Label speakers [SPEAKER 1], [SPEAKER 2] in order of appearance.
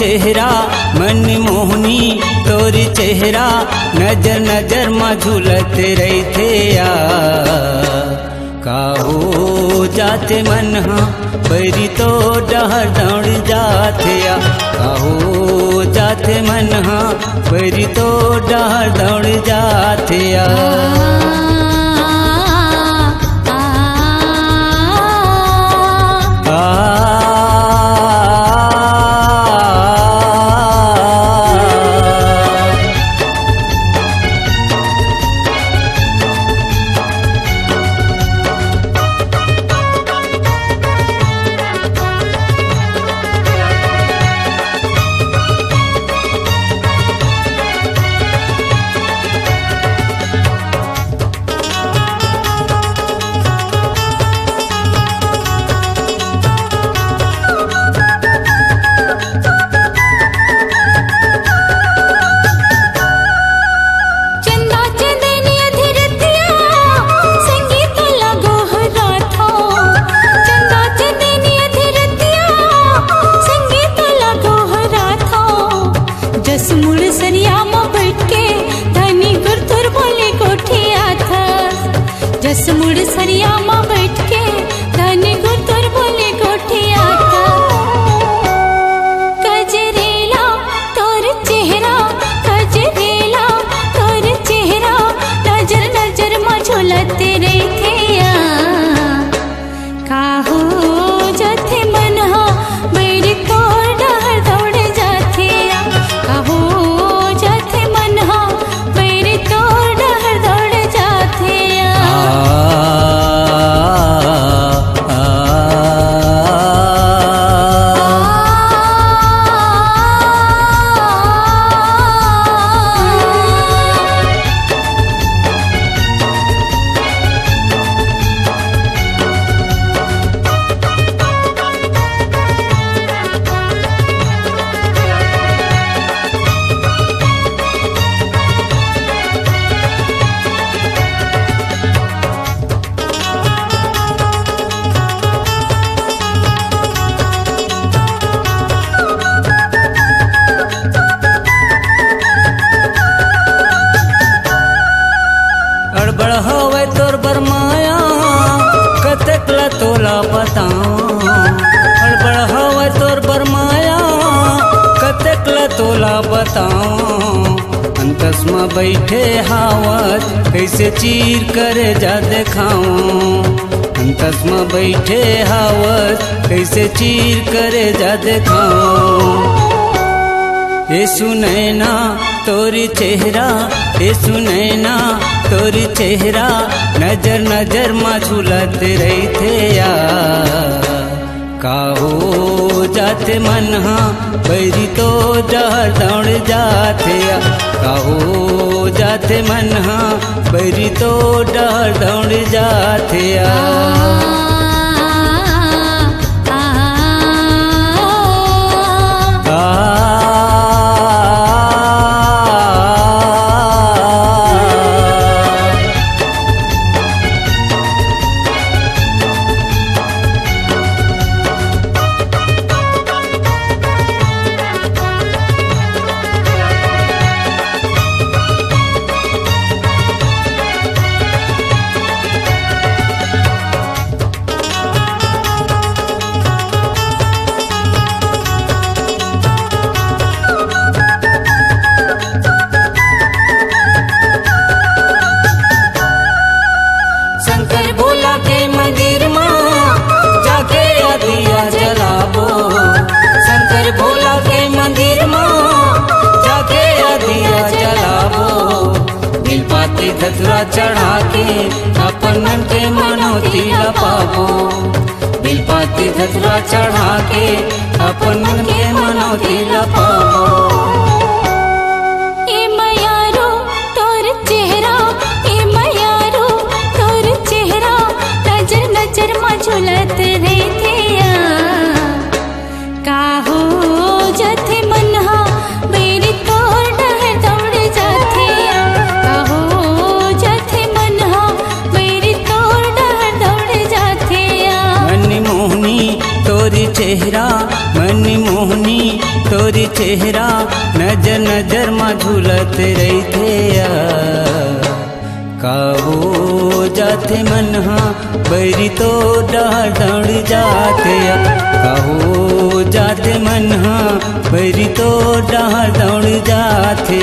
[SPEAKER 1] चेहरा मन मोहनी तोरी चेहरा नजर नजर में झूलत रही थे या काहो जाते मन हाँ बैरी तो डहर दौड़ जाते या काहो जाते मन हाँ बैरी तो डहर दौड़ जाते या
[SPEAKER 2] जस मुड़ सरिया माँ बैठ के धनी गुरतुर बोले कोठिया था कजरेला तोर चेहरा कजरेला तोर चेहरा नजर नजर माँ झूलते रही थे या काहो जाते मन हा बैरी तोर डहर दौड़ जाते या काहो जाते मन हा बैरी तोर डहर दौड़ जाते या
[SPEAKER 1] अड़बड़ होवे तोर बरमाया कतकला तोला बताऊं अड़बड़ होवे तोर बरमाया कतकला तोला बताऊं अंतस में बैठे हावत कैसे चीर कर जा दिखाऊं अंतस में बैठे हावत कैसे चीर कर जा दिखाऊं ये सुनैना तोरी चेहरा ये सुनैना तोरी चेहरा नजर नजर में झूलत रही थे या काहो जाते मन हाँ बैरी तो डहर दौड़ जाते या काहो जाते मन हाँ बैरी तो डहर दौड़ जाते या धतुरा चढ़ा के अपन मन के मनोती पाबो बिलपाती धतुरा चढ़ा के अपन मन के मनोती पाबो
[SPEAKER 2] ए मयारो तोर चेहरा ए मयारो तोर चेहरा नजर नजर में झूलत रही थे या काहो जाते मन हा मेरी तोर डहर दौड़ जाते या काहो जाते मन हा मेरी तोर डहर दौड़ जाते या
[SPEAKER 1] मन मोहनी तोरी चेहरा मन मोहनी तोरी तोरी चेहरा नजर नजर में झूलत रही थे काहो जाते मन बैरी तो डहर दौड़ जाते काहो जाते मन बैरी तो डहर दौड़ जाते